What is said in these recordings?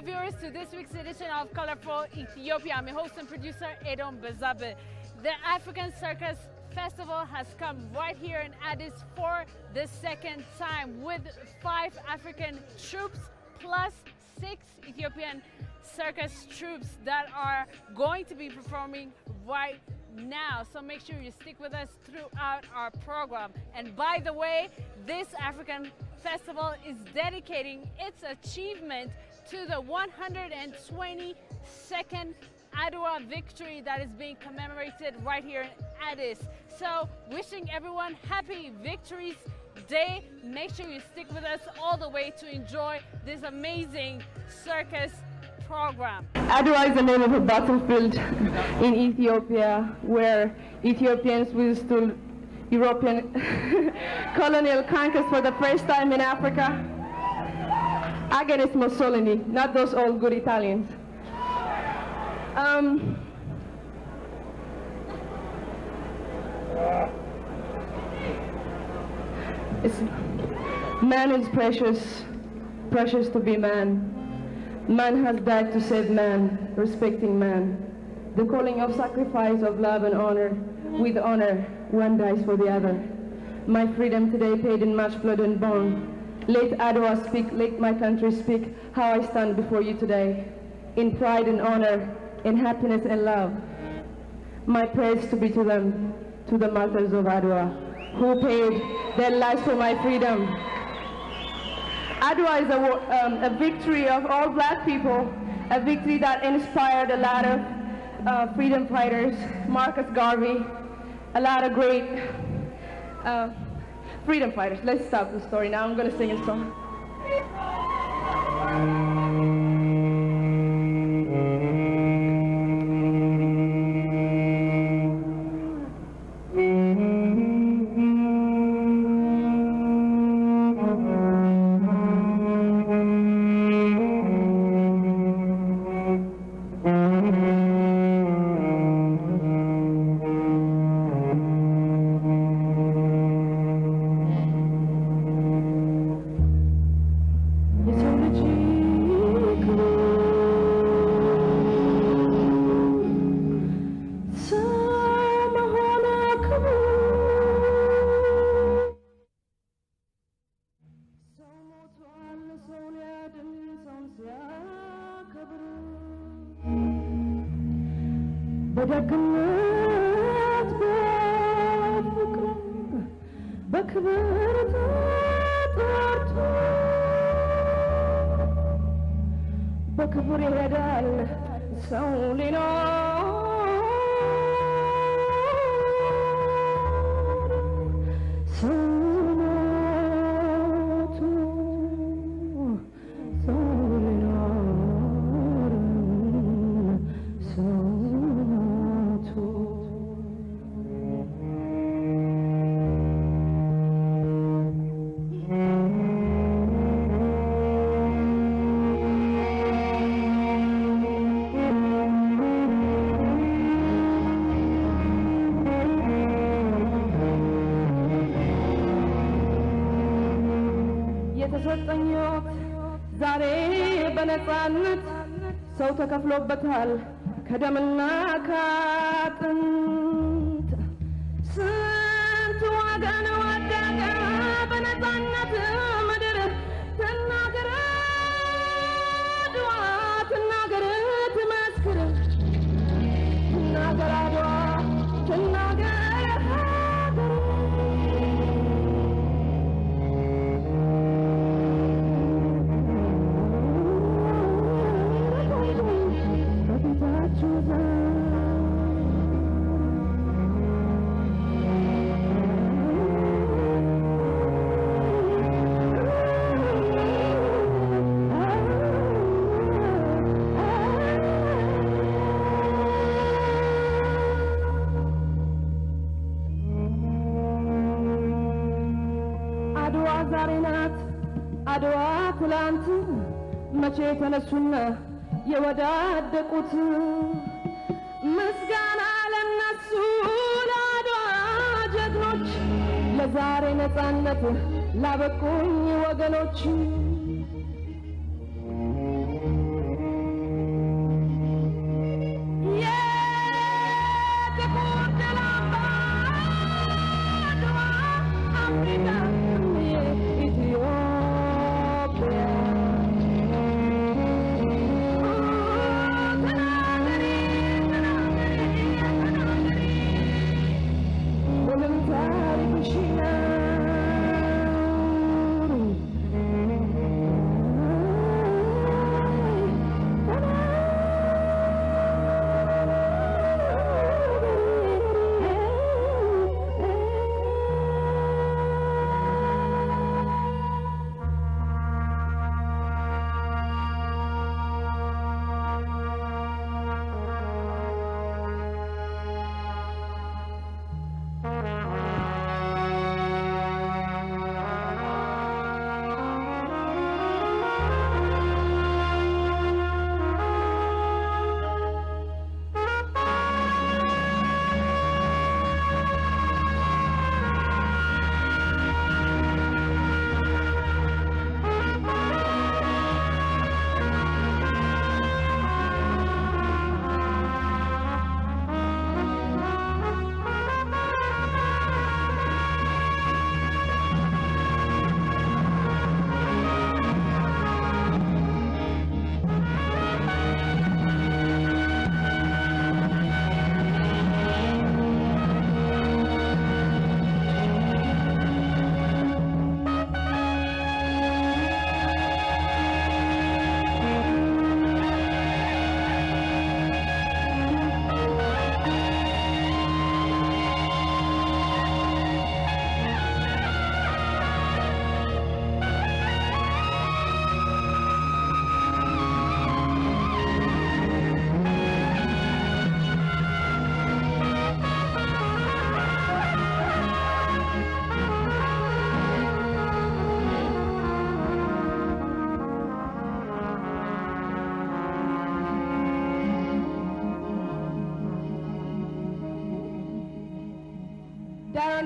viewers, to this week's edition of Colorful Ethiopia. I'm your host and producer, Edom Bezabe. The African Circus Festival has come right here in Addis for the second time with 5 African troops plus 6 Ethiopian circus troops that are going to be performing right now. So make sure you stick with us throughout our program. And by the way, this African Festival is dedicating its achievement to the 122nd Adwa victory that is being commemorated right here in Addis. So wishing everyone happy Victories Day. Make sure you stick with us all the way to enjoy this amazing circus program. Adwa is the name of a battlefield in Ethiopia where Ethiopians withstood European colonial conquest for the first time in Africa against Mussolini, not those old good Italians. Man is precious, precious to be man. Man has died to save man, respecting man. The calling of sacrifice of love and honor. With honor, one dies for the other. My freedom today paid in much blood and bone. Let Adwa speak, let my country speak, how I stand before you today. In pride and honor, in happiness and love. My praise to be to them, to the martyrs of Adwa, who paid their lives for my freedom. Adwa is a victory of all black people, a victory that inspired a lot of freedom fighters, Marcus Garvey, a lot of great freedom fighters. Let's stop the story now. I'm going to sing a song. ሰው ተከፍሎበታል ከደምና ከአጥንት ስንት ወገን ወደቀ በነፃነት ምድር ትናገር አድዋ ትናገር ትመስክር ትናገር አድዋ ትናገር አድዋ ትላንት መቼ ተነሱና የወዳደቁት ምስጋና ለነሱ ለአድዋ ጀግኖች ለዛሬ ነፃነት ላበቁኝ ወገኖች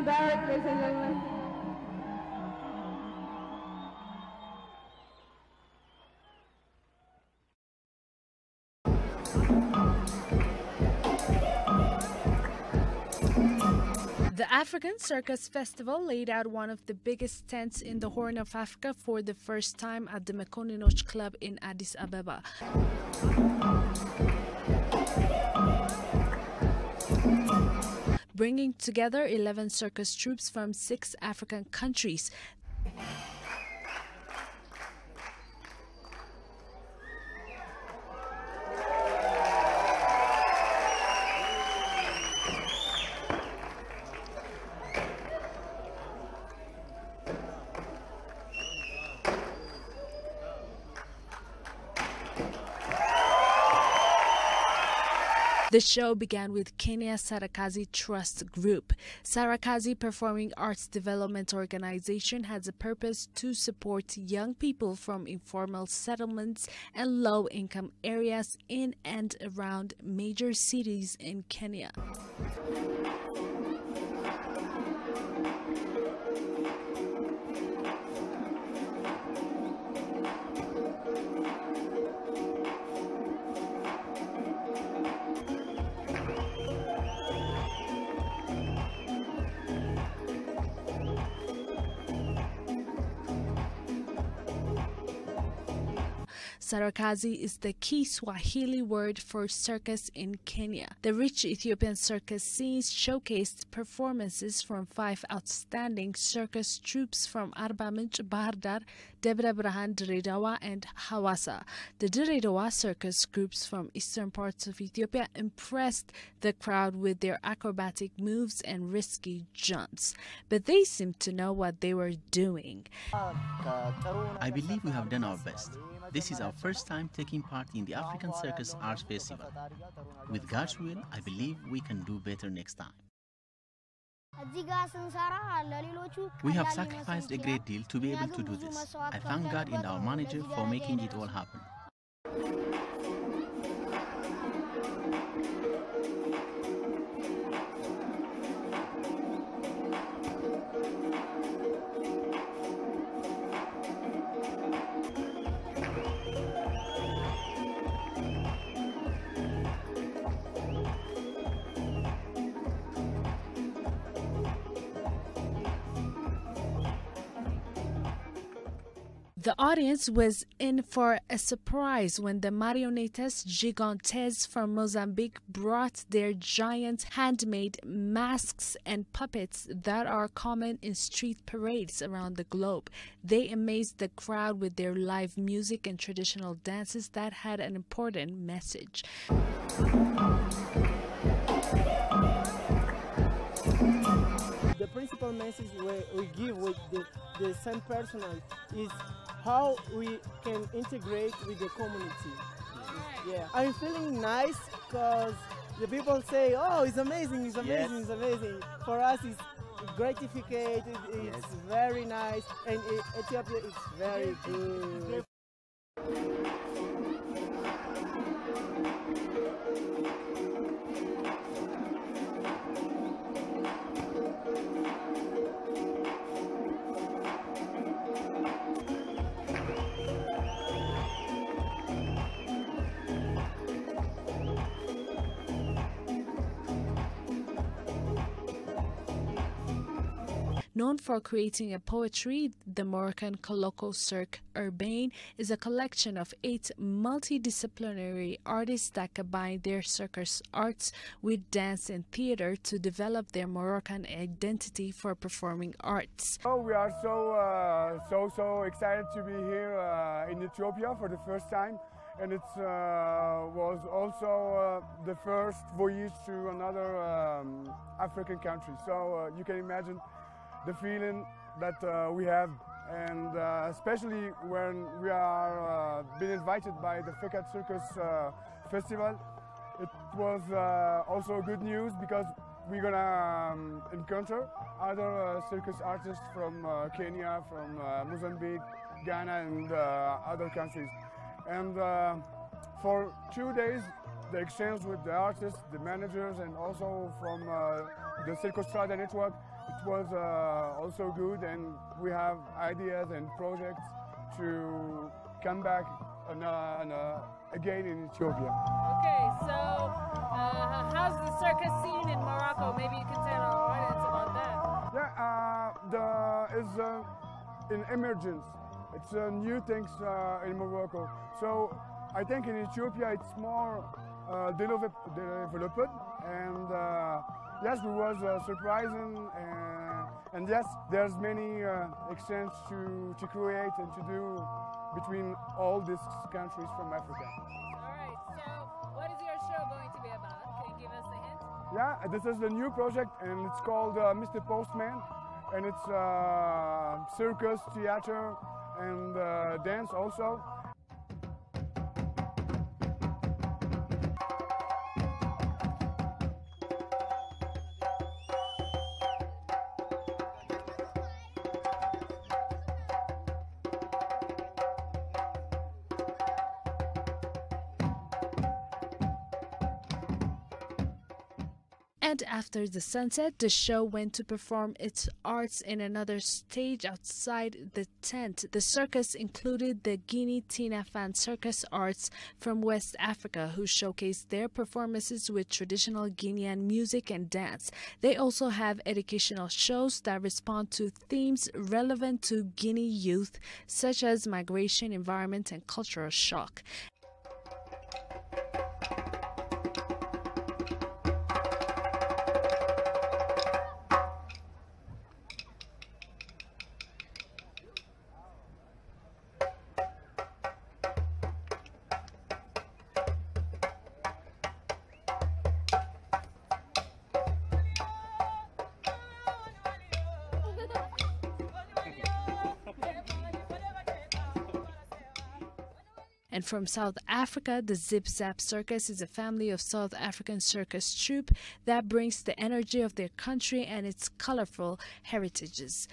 Barrett, ladies and gentlemen. The African Circus Festival laid out one of the biggest tents in the Horn of Africa for the first time at the Mekoninoch Club in Addis Ababa. Bringing together 11 circus troupes from 6 African countries. The show began with Kenya's Sarakazi Trust Group. Sarakazi Performing Arts Development Organization has a purpose to support young people from informal settlements and low-income areas in and around major cities in Kenya. Sarakazi is the key Swahili word for circus in Kenya. The rich Ethiopian circus scenes showcased performances from 5 outstanding circus troupes from Arba Minch, Bahar Dar, Debre Brahan, Diredawa, and Hawassa. The Diredawa circus groups from eastern parts of Ethiopia impressed the crowd with their acrobatic moves and risky jumps, but they seemed to know what they were doing. I believe we have done our best. This is our first time taking part in the African Circus Arts Festival. With God's will, I believe we can do better next time. We have sacrificed a great deal to be able to do this. I thank God and our manager for making it all happen. The audience was in for a surprise when the marionettes gigantes from Mozambique brought their giant handmade masks and puppets that are common in street parades around the globe. They amazed the crowd with their live music and traditional dances that had an important message. The principal message we give with the same personnel is how we can integrate with the community. Yeah, I'm feeling nice because the people say, "Oh, it's amazing, it's amazing, yes. It's amazing." For us, it's gratificated. It's very nice, and Ethiopia is very good. Known for creating a poetry, the Moroccan colloquial cirque urbain is a collection of 8 multidisciplinary artists that combine their circus arts with dance and theater to develop their Moroccan identity for performing arts. Oh, we are so excited to be here in Ethiopia for the first time, and it was also the first voyage to another African country. So you can imagine the feeling that we have, and especially when we are being invited by the Fikat Circus Festival. It was also good news because we're gonna encounter other circus artists from Kenya, from Mozambique, Ghana, and other countries. And for 2 days, the exchange with the artists, the managers, and also from the Circus Strada network, it was also good, and we have ideas and projects to come back again in Ethiopia. Okay, so how's the circus scene in Morocco? Maybe you can tell our audience about that. Yeah, it's in emergence. It's new things in Morocco. So I think in Ethiopia it's more developed, and yes, it was surprising, and yes, there's many exchange to create and to do between all these countries from Africa. All right, so what is your show going to be about? Can you give us a hint? Yeah, this is the new project, and it's called Mr. Postman, and it's circus, theater, and dance also. And after the sunset, the show went to perform its arts in another stage outside the tent. The circus included the Guinea Tina Fan Circus Arts from West Africa, who showcased their performances with traditional Guinean music and dance. They also have educational shows that respond to themes relevant to Guinea youth, such as migration, environment, and cultural shock. And from South Africa, the Zip Zap Circus is a family of South African circus troupe that brings the energy of their country and its colorful heritages.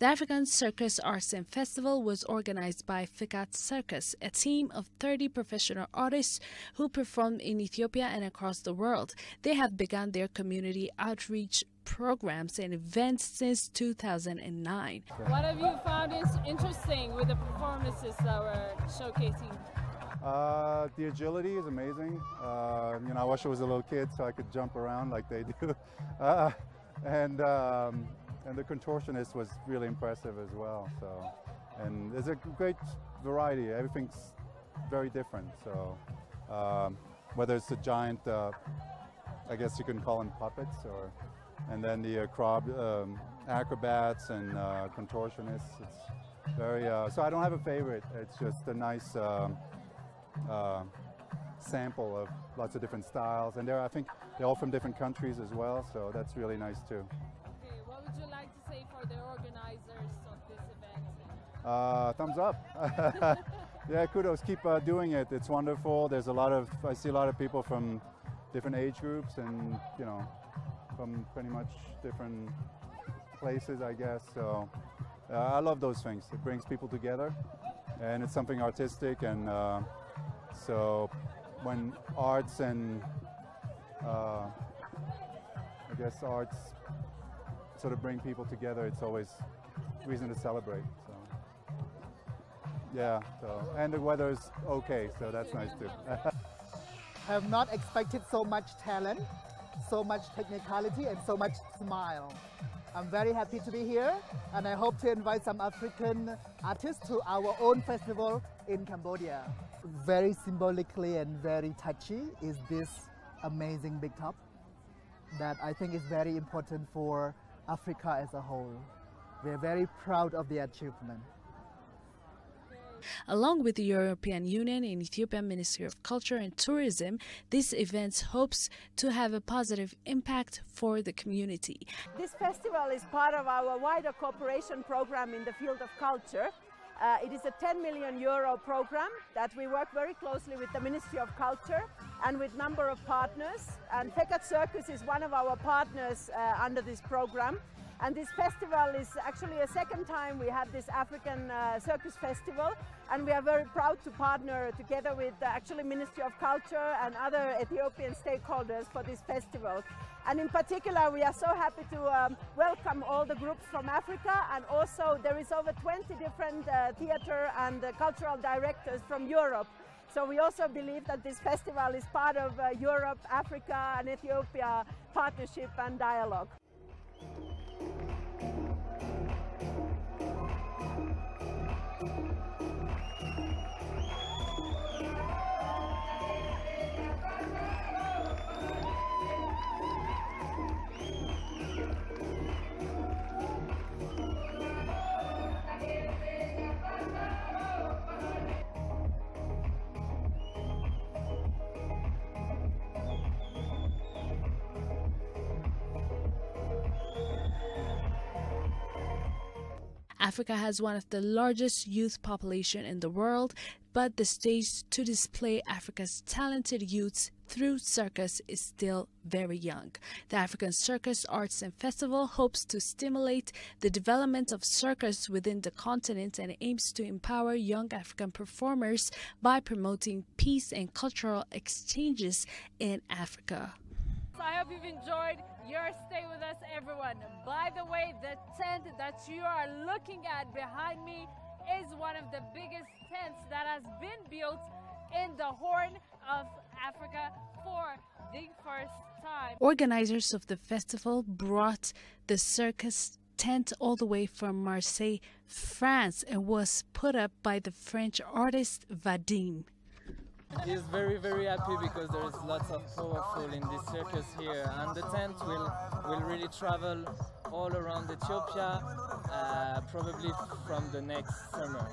The African Circus Arts and Festival was organized by Fikat Circus, a team of 30 professional artists who perform in Ethiopia and across the world. They have begun their community outreach programs and events since 2009. What have you found interesting with the performances that we're showcasing? The agility is amazing. You know, I wish I was a little kid so I could jump around like they do. And the contortionist was really impressive as well. So, and there's a great variety. Everything's very different. So, whether it's a giant, I guess you can call them puppets, or and then the acrobats and contortionists. It's very. So I don't have a favorite. It's just a nice sample of lots of different styles, and I think they're all from different countries as well. So that's really nice too. Okay, what would you like to say for the organizers of this event? Thumbs up. Yeah, kudos. Keep doing it. It's wonderful. There's I see a lot of people from different age groups and, you know, from pretty much different places, I guess. So I love those things. It brings people together, and it's something artistic. And so when arts and I guess arts sort of bring people together, it's always reason to celebrate. So yeah, and the weather's okay, so that's nice too. Have not expected so much talent, so much technicality, and so much smile. I'm very happy to be here, and I hope to invite some African artists to our own festival in Cambodia. Very symbolically and very touchy is this amazing big top that I think is very important for Africa as a whole. We're very proud of the achievement. Along with the European Union and Ethiopian Ministry of Culture and Tourism, this event hopes to have a positive impact for the community. This festival is part of our wider cooperation program in the field of culture. It is a 10 million euro program that we work very closely with the Ministry of Culture and with a number of partners. And Fekat Circus is one of our partners under this program. And this festival is actually a second time we have this African Circus Festival, and we are very proud to partner together with actually Ministry of Culture and other Ethiopian stakeholders for this festival. And in particular, we are so happy to welcome all the groups from Africa, and also there is over 20 different theatre and cultural directors from Europe. So we also believe that this festival is part of Europe, Africa and Ethiopia partnership and dialogue. Africa has one of the largest youth population in the world, but the stage to display Africa's talented youths through circus is still very young. The African Circus Arts and Festival hopes to stimulate the development of circus within the continent and aims to empower young African performers by promoting peace and cultural exchanges in Africa. I hope you've enjoyed your stay with us, everyone. By the way, the tent that you are looking at behind me is one of the biggest tents that has been built in the Horn of Africa for the first time. Organizers of the festival brought the circus tent all the way from Marseille, France, and was put up by the French artist Vadim. He's very, very happy because there is lots of powerful in this circus here, and the tent will really travel all around Ethiopia, probably from the next summer.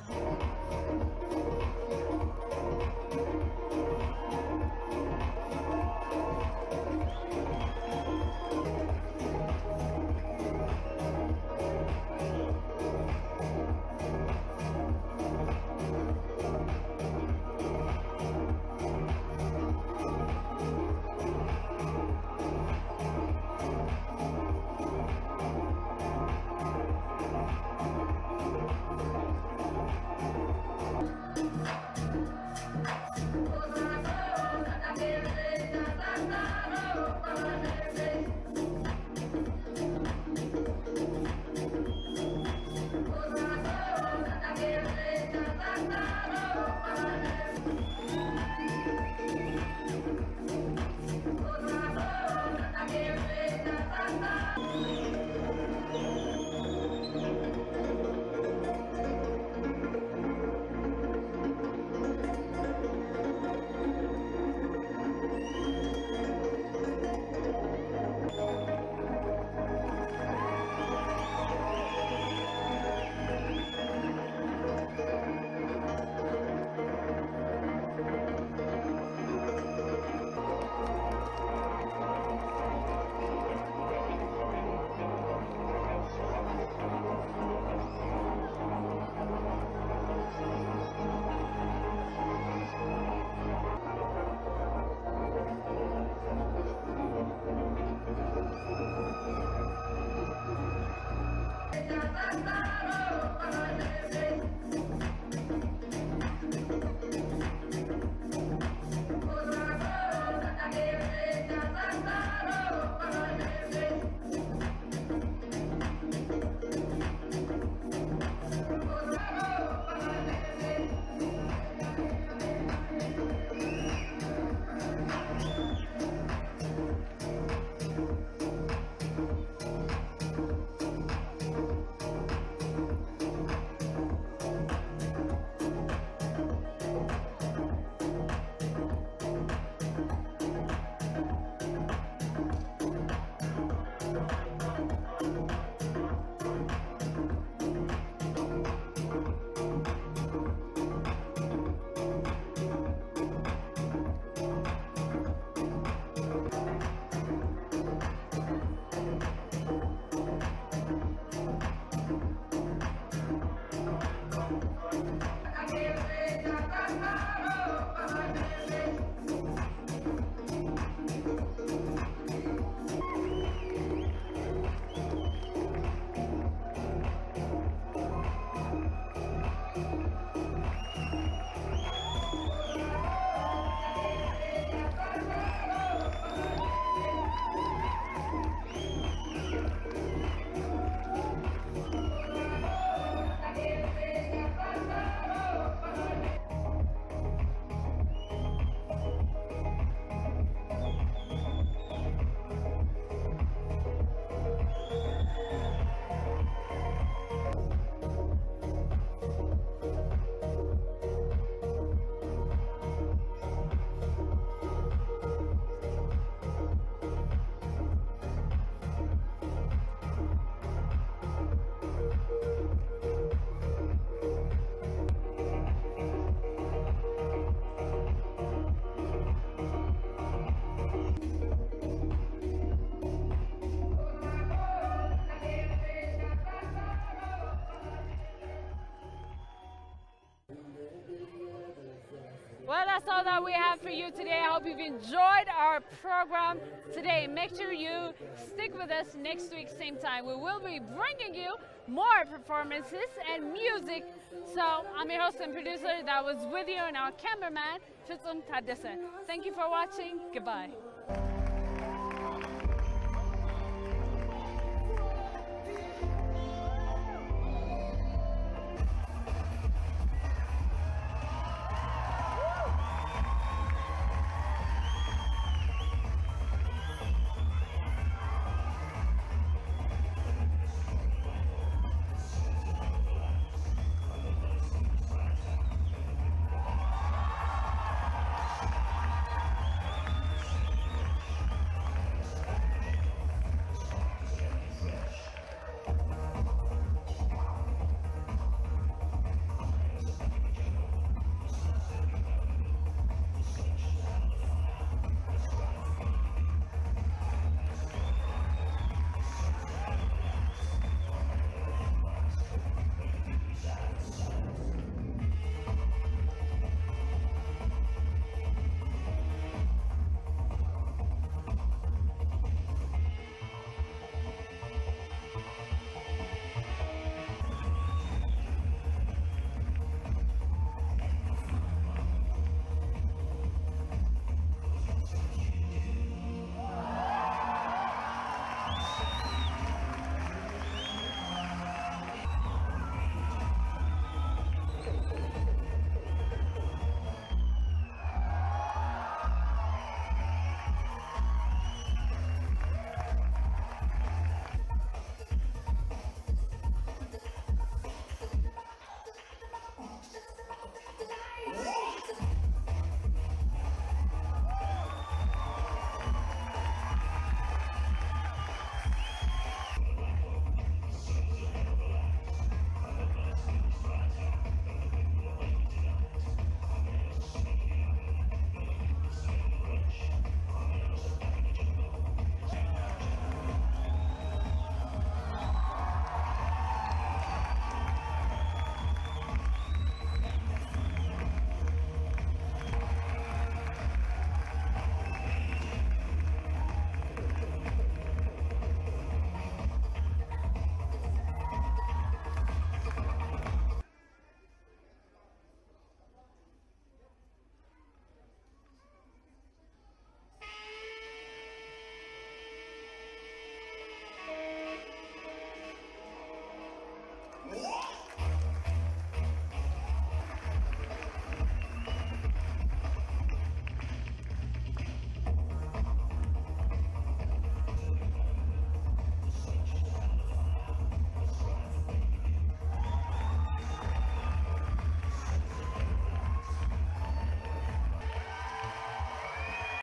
Well, that's all that we have for you today. I hope you've enjoyed our program today. Make sure you stick with us next week, same time. We will be bringing you more performances and music. So I'm your host and producer that was with you, and our cameraman, Chitzum Tadesse. Thank you for watching. Goodbye.